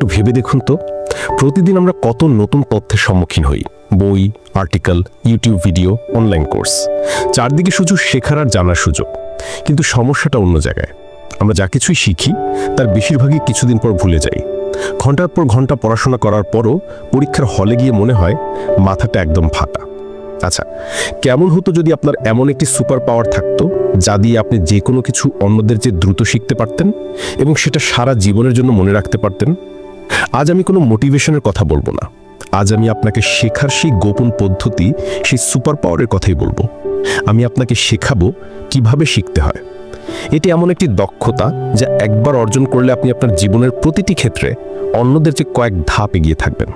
একটু ভেবে দেখুন তো, প্রতিদিন আমরা কত নতুন তথ্যের সম্মুখীন হই। বই, article, YouTube video, online course, চারদিকে শুধু শেখার আর জানার সুযোগ। কিন্তু সমস্যাটা অন্য জায়গায়। আমরা যা কিছুই শিখি তার বেশিরভাগই কিছুদিন পর ভুলে যাই। ঘন্টার পর ঘন্টা পড়াশোনা করার পরও পরীক্ষার হলে গিয়ে মনে হয় মাথাটা একদম ফাটা। আচ্ছা, কেমন হতো যদি আপনার এমন একটি সুপার পাওয়ার থাকতো যা দিয়ে আপনি যে কোনো কিছু অন্যদের চেয়ে দ্রুত শিখতে পারতেন এবং সেটা সারা জীবনের জন্য মনে রাখতে পারতেন? আজ আমি কোনো মোটিভেশনের কথা বলবো না। আজ আমি আপনাকে শেখার সেই গোপন পদ্ধতি, সেই সুপার পাওয়ারের কথাই বলবো। আমি আপনাকে শেখাবো কিভাবে শিখতে হয়। এটি এমন একটি দক্ষতা যা একবার অর্জন করলে আপনি আপনার জীবনের প্রতিটি ক্ষেত্রে অন্যদের চেয়ে কয়েক ধাপ এগিয়ে থাকবেন।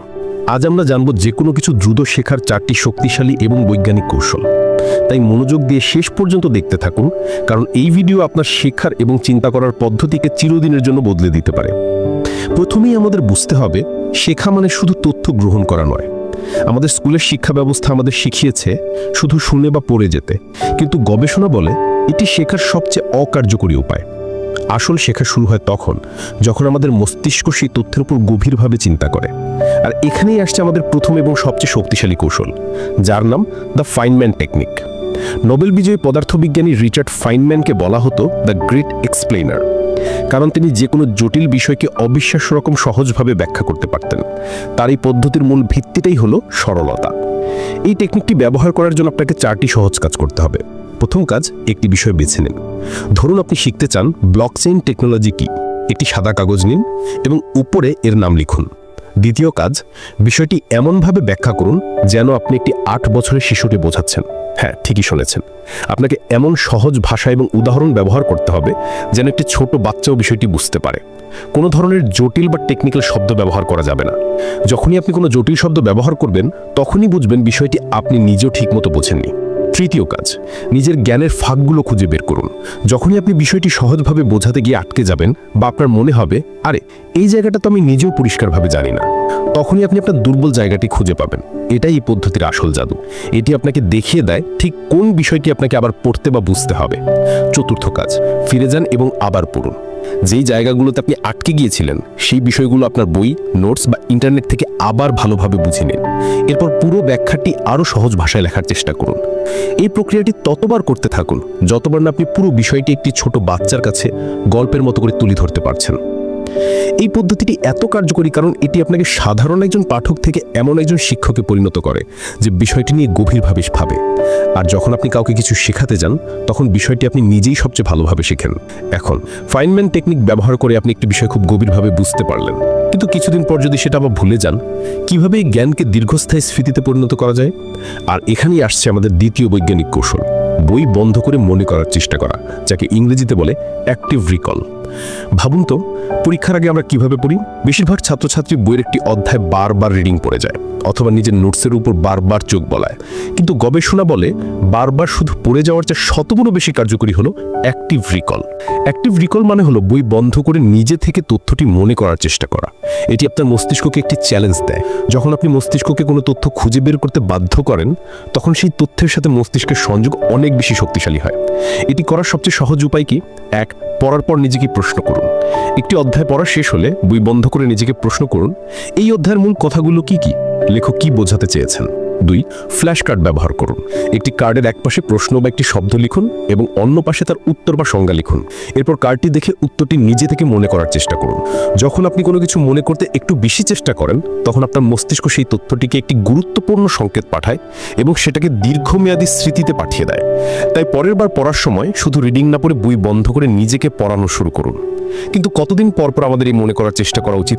আজ আমরা জানব যে কোনো কিছু দ্রুত শেখার 4টি শক্তিশালী এবং বৈজ্ঞানিক কৌশল। তাই মনোযোগ দিয়ে শেষ পর্যন্ত দেখতে থাকুন, কারণ এই ভিডিও আপনার শেখার এবং চিন্তা করার পদ্ধতিকে চিরদিনের জন্য বদলে দিতে পারে। প্রথমেই আমাদের বুঝতে হবে, শেখা মানে শুধু তথ্য গ্রহণ করা নয়। আমাদের স্কুলের শিক্ষা ব্যবস্থা আমাদের শিখিয়েছে শুধু শুনে বা পড়ে যেতে, কিন্তু গবেষণা বলে এটি শেখার সবচেয়ে অকার্যকরী উপায়। আসল শেখা শুরু হয় তখন যখন আমাদের মস্তিষ্ক সেই তথ্যের উপর গভীরভাবে চিন্তা করে। আর এখানেই আসছে আমাদের প্রথম এবং সবচেয়ে শক্তিশালী কৌশল, যার নাম দ্য ফাইনম্যান টেকনিক। নোবেল বিজয়ী পদার্থবিজ্ঞানী রিচার্ড ফাইনম্যানকে বলা হতো দ্য গ্রেট এক্সপ্লেইনার, কারণ তিনি যে কোনো জটিল বিষয়কে অবিশ্বাস্য রকম সহজভাবে ব্যাখ্যা করতে পারতেন। তার এই পদ্ধতির মূল ভিত্তিটাই হলো সরলতা। এই টেকনিকটি ব্যবহার করার জন্য আপনাকে 4টি সহজ কাজ করতে হবে। প্রথম কাজ, একটি বিষয় বেছে নিন। ধরুন আপনি শিখতে চান ব্লকচেইন টেকনোলজি কি। একটি সাদা কাগজ নিন এবং উপরে এর নাম লিখুন। দ্বিতীয় কাজ, বিষয়টি এমনভাবে ব্যাখ্যা করুন যেন আপনি একটি 8 বছরের শিশুকে বোঝাচ্ছেন। হ্যাঁ, ঠিকই শুনেছেন। আপনাকে এমন সহজ ভাষা এবং উদাহরণ ব্যবহার করতে হবে যেন একটি ছোট বাচ্চাও বিষয়টি বুঝতে পারে। কোনো ধরনের জটিল বা টেকনিক্যাল শব্দ ব্যবহার করা যাবে না। যখনই আপনি কোনো জটিল শব্দ ব্যবহার করবেন, তখনই বুঝবেন বিষয়টি আপনি নিজেও ঠিকমতো বোঝেননি। তৃতীয় কাজ, নিজের জ্ঞানের ফাঁকগুলো খুঁজে বের করুন। যখনই আপনি বিষয়টি সহজভাবে বোঝাতে গিয়ে আটকে যাবেন বা আপনার মনে হবে আরে এই জায়গাটা তো আমি নিজেও পরিষ্কারভাবে জানি না, তখনই আপনি আপনার দুর্বল জায়গাটি খুঁজে পাবেন। এটাই এই পদ্ধতির আসল জাদু। এটি আপনাকে দেখিয়ে দেয় ঠিক কোন বিষয়টি আপনাকে আবার পড়তে বা বুঝতে হবে। চতুর্থ কাজ, ফিরে যান এবং আবার পড়ুন। যেই জায়গাগুলোতে আপনি আটকে গিয়েছিলেন সেই বিষয়গুলো আপনার বই, নোটস বা ইন্টারনেট থেকে আবার ভালোভাবে বুঝে নিন। এরপর পুরো ব্যাখ্যাটি আরও সহজ ভাষায় লেখার চেষ্টা করুন। এই প্রক্রিয়াটি ততবার করতে থাকুন যতবার না আপনি পুরো বিষয়টি একটি ছোট বাচ্চার কাছে গল্পের মতো করে তুলে ধরতে পারছেন। এই পদ্ধতিটি এত কার্যকরী কারণ এটি আপনাকে সাধারণ একজন পাঠক থেকে এমন একজন শিক্ষকে পরিণত করে যে বিষয়টি নিয়ে গভীরভাবে ভাবে। আর যখন আপনি কাউকে কিছু শেখাতে যান, তখন বিষয়টি আপনি নিজেই সবচেয়ে ভালোভাবে শেখেন। এখন ফাইনম্যান টেকনিক ব্যবহার করে আপনি একটি বিষয় খুব গভীরভাবে বুঝতে পারলেন, কিন্তু কিছুদিন পর যদি সেটা আবার ভুলে যান, কিভাবে এই জ্ঞানকে দীর্ঘস্থায়ী স্মৃতিতে পরিণত করা যায়? আর এখানেই আসছে আমাদের দ্বিতীয় বৈজ্ঞানিক কৌশল, বই বন্ধ করে মনে করার চেষ্টা করা, যাকে ইংরেজিতে বলে অ্যাক্টিভ রিকল। ভাবুন তো, পরীক্ষার আগে আমরা কিভাবে পড়ি? বেশিরভাগ ছাত্রছাত্রী বইয়ের একটি অধ্যায় বারবার রিডিং পড়ে যায় অথবা নিজের নোটসের উপর বারবার চোখ বলায়। কিন্তু গবেষণা বলে বারবার শুধু পড়ে যাওয়ার চেয়ে শতগুণ বেশি কার্যকরী হলো অ্যাক্টিভ রিকল। অ্যাক্টিভ রিকল মানে হলো বই বন্ধ করে নিজে থেকে তথ্যটি মনে করার চেষ্টা করা। এটি আপনার মস্তিষ্ককে একটি চ্যালেঞ্জ দেয়। যখন আপনি মস্তিষ্ককে কোনো তথ্য খুঁজে বের করতে বাধ্য করেন, তখন সেই তথ্যের সাথে মস্তিষ্কের সংযোগ অনেক বেশি শক্তিশালী হয়। এটি করার সবচেয়ে সহজ উপায় কি? 1, পড়ার পর নিজেকে প্রশ্ন করুন। একটি অধ্যায় পড়া শেষ হলে বই বন্ধ করে নিজেকে প্রশ্ন করুন, এই অধ্যায়ের মূল কথাগুলো কি কি, লেখক কি বোঝাতে চেয়েছেন। 2, ফ্ল্যাশ কার্ড ব্যবহার করুন। একটি কার্ডের এক পাশে প্রশ্ন বা একটি শব্দ লিখুন এবং অন্য পাশে তার উত্তর বা সংজ্ঞা লিখুন। এরপর কার্ডটি দেখে উত্তরটি নিজে থেকে মনে করার চেষ্টা করুন। যখন আপনি কোনো কিছু মনে করতে একটু বেশি চেষ্টা করেন, তখন আপনার মস্তিষ্ক সেই তথ্যটিকে একটি গুরুত্বপূর্ণ সংকেত পাঠায় এবং সেটাকে দীর্ঘমেয়াদী স্মৃতিতে পাঠিয়ে দেয়। তাই পরের বার পড়ার সময় শুধু রিডিং না পড়ে বই বন্ধ করে নিজেকে পড়ানো শুরু করুন। কিন্তু কতদিন পর পর আমাদের এই মনে করার চেষ্টা করা উচিত?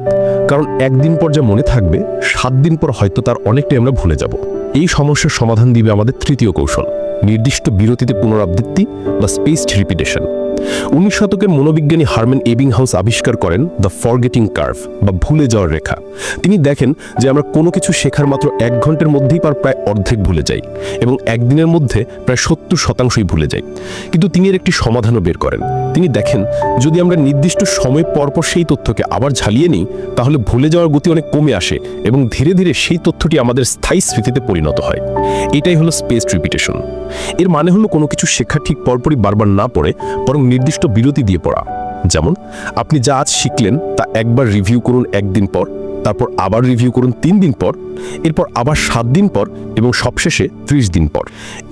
কারণ একদিন পর যা মনে থাকবে, 7 দিন পর হয়তো তার অনেকটাই আমরা ভুলে যাব। এই সমস্যার সমাধান দিবে আমাদের তৃতীয় কৌশল, নির্দিষ্ট বিরতিতে পুনরাবৃত্তি বা স্পেসড রিপিটেশন। 19 শতকের মনোবিজ্ঞানী হারম্যান এবিংহাউস আবিষ্কার করেন দ্য ফরগেটিং কার্ভ বা ভুলে যাওয়ার রেখা। তিনি দেখেন যে আমরা কোনো কিছু শেখার মাত্র 1 ঘন্টার মধ্যেই প্রায় অর্ধেক ভুলে যাই এবং একদিনের মধ্যে প্রায় 70% ভুলে যাই। কিন্তু তিনি এর একটি সমাধানও বের করেন। তিনি দেখেন যদি আমরা নির্দিষ্ট সময় পরপর সেই তথ্যকে আবার ঝালিয়ে নিই, তাহলে ভুলে যাওয়ার গতি অনেক কমে আসে এবং ধীরে ধীরে সেই তথ্যটি আমাদের স্থায়ী স্মৃতিতে পরিণত হয়। এটাই হলো স্পেসড রিপিটেশন। এর মানে হলো কোনো কিছু শেখা ঠিক পরপরই বারবার না পড়ে বরং নির্দিষ্ট বিরতি দিয়ে পড়া। যেমন আপনি যা আজ শিখলেন তা একবার রিভিউ করুন একদিন পর, তারপর আবার রিভিউ করুন 3 দিন পর, এরপর আবার 7 দিন পর এবং সবশেষে 30 দিন পর।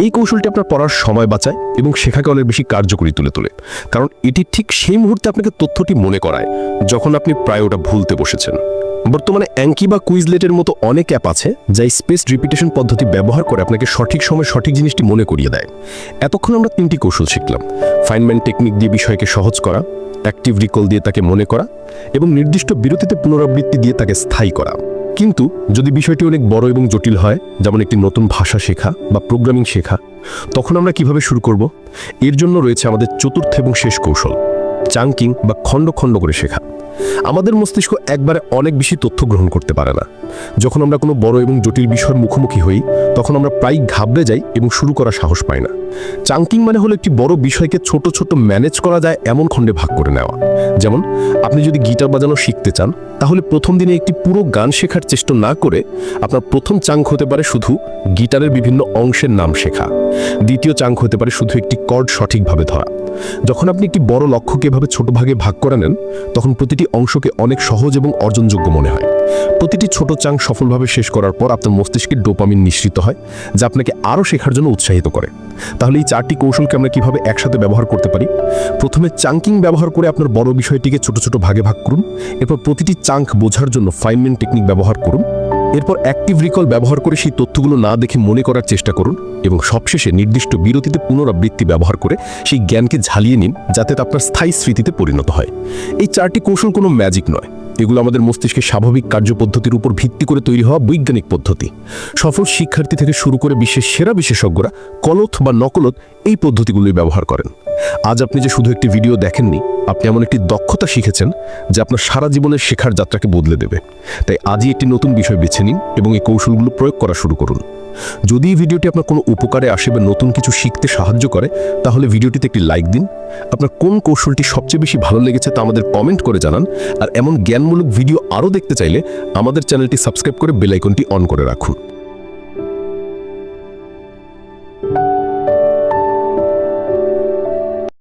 এই কৌশলটি আপনার পড়ার সময় বাঁচায় এবং শেখাকে অনেক বেশি কার্যকরী তুলে তোলে, কারণ এটি ঠিক সেই মুহূর্তে আপনাকে তথ্যটি মনে করায় যখন আপনি প্রায় ওটা ভুলতে বসেছেন। বর্তমানে অ্যাঙ্কি বা কুইজলেটের মতো অনেক অ্যাপ আছে যা স্পেসড রিপিটেশন পদ্ধতি ব্যবহার করে আপনাকে সঠিক সময় সঠিক জিনিসটি মনে করিয়ে দেয়। এতক্ষণ আমরা 3টি কৌশল শিখলাম: ফাইনম্যান টেকনিক দিয়ে বিষয়কে সহজ করা, অ্যাক্টিভ রিকল দিয়ে তাকে মনে করা এবং নির্দিষ্ট বিরতিতে পুনরাবৃত্তি দিয়ে তাকে স্থায়ী করা। কিন্তু যদি বিষয়টি অনেক বড় এবং জটিল হয়, যেমন একটি নতুন ভাষা শেখা বা প্রোগ্রামিং শেখা, তখন আমরা কিভাবে শুরু করব? এর জন্য রয়েছে আমাদের চতুর্থ এবং শেষ কৌশল, চাঙ্কিং বা খণ্ড খণ্ড করে শেখা। আমাদের মস্তিষ্ক একবারে অনেক বেশি তথ্য গ্রহণ করতে পারে না। যখন আমরা কোনো বড় এবং জটিল বিষয়ের মুখোমুখি হই, তখন আমরা প্রায় ঘাবড়ে যাই এবং শুরু করার সাহস পাই না। চাঙ্কিং মানে হলো একটি বড় বিষয়কে ছোট ছোট ম্যানেজ করা যায় এমন খণ্ডে ভাগ করে নেওয়া। যেমন আপনি যদি গিটার বাজানো শিখতে চান, তাহলে প্রথম দিনে একটি পুরো গান শেখার চেষ্টা না করে আপনার প্রথম চাঙ্ক হতে পারে শুধু গিটারের বিভিন্ন অংশের নাম শেখা। দ্বিতীয় চাঙ্ক হতে পারে শুধু একটি কর্ড সঠিকভাবে ধরা। যখন আপনি একটি বড় লক্ষ্যকে এভাবে ছোট ভাগে ভাগ করে নেন, তখন প্রতিটি অংশকে অনেক সহজ এবং অর্জনযোগ্য মনে হয়। প্রতিটি ছোট চাঙ্ক সফলভাবে শেষ করার পর আপনার মস্তিষ্কে ডোপামিন নিঃসৃত হয়, যা আপনাকে আরও শেখার জন্য উৎসাহিত করে। তাহলে এই 4টি কৌশলকে আমরা কিভাবে একসাথে ব্যবহার করতে পারি? প্রথমে চাঙ্কিং ব্যবহার করে আপনার বড় বিষয়টিকে ছোট ছোট ভাগে ভাগ করুন। এরপর প্রতিটি চাঙ্ক বোঝার জন্য ফাইনম্যান টেকনিক ব্যবহার করুন। এরপর অ্যাক্টিভ রিকল ব্যবহার করে সেই তথ্যগুলো না দেখে মনে করার চেষ্টা করুন এবং সবশেষে নির্দিষ্ট বিরতিতে পুনরাবৃত্তি ব্যবহার করে সেই জ্ঞানকে ঝালিয়ে নিন, যাতে তা আপনার স্থায়ী স্মৃতিতে পরিণত হয়। এই 4টি কৌশল কোনো ম্যাজিক নয়, এগুলো আমাদের মস্তিষ্কের স্বাভাবিক কার্যপদ্ধতির উপর ভিত্তি করে তৈরি হওয়া বৈজ্ঞানিক পদ্ধতি। সফল শিক্ষার্থী থেকে শুরু করে বিশ্বের সেরা বিশেষজ্ঞরা কলথ বা নকলথ এই পদ্ধতিগুলি ব্যবহার করেন। আজ আপনি যে শুধু একটি ভিডিও দেখেননি, আপনি এমন একটি দক্ষতা শিখেছেন যা আপনার সারা জীবনের শেখার যাত্রাকে বদলে দেবে। তাই আজই একটি নতুন বিষয় বেছে নিন এবং এই কৌশলগুলো প্রয়োগ করা শুরু করুন। যদি এই ভিডিওটি আপনার কোনো উপকারে আসে বা নতুন কিছু শিখতে সাহায্য করে, তাহলে ভিডিওটিতে একটি লাইক দিন। আপনার কোন কৌশলটি সবচেয়ে বেশি ভালো লেগেছে তা আমাদের কমেন্ট করে জানান। আর এমন জ্ঞানমূলক ভিডিও আরও দেখতে চাইলে আমাদের চ্যানেলটি সাবস্ক্রাইব করে বেল আইকনটি অন করে রাখুন।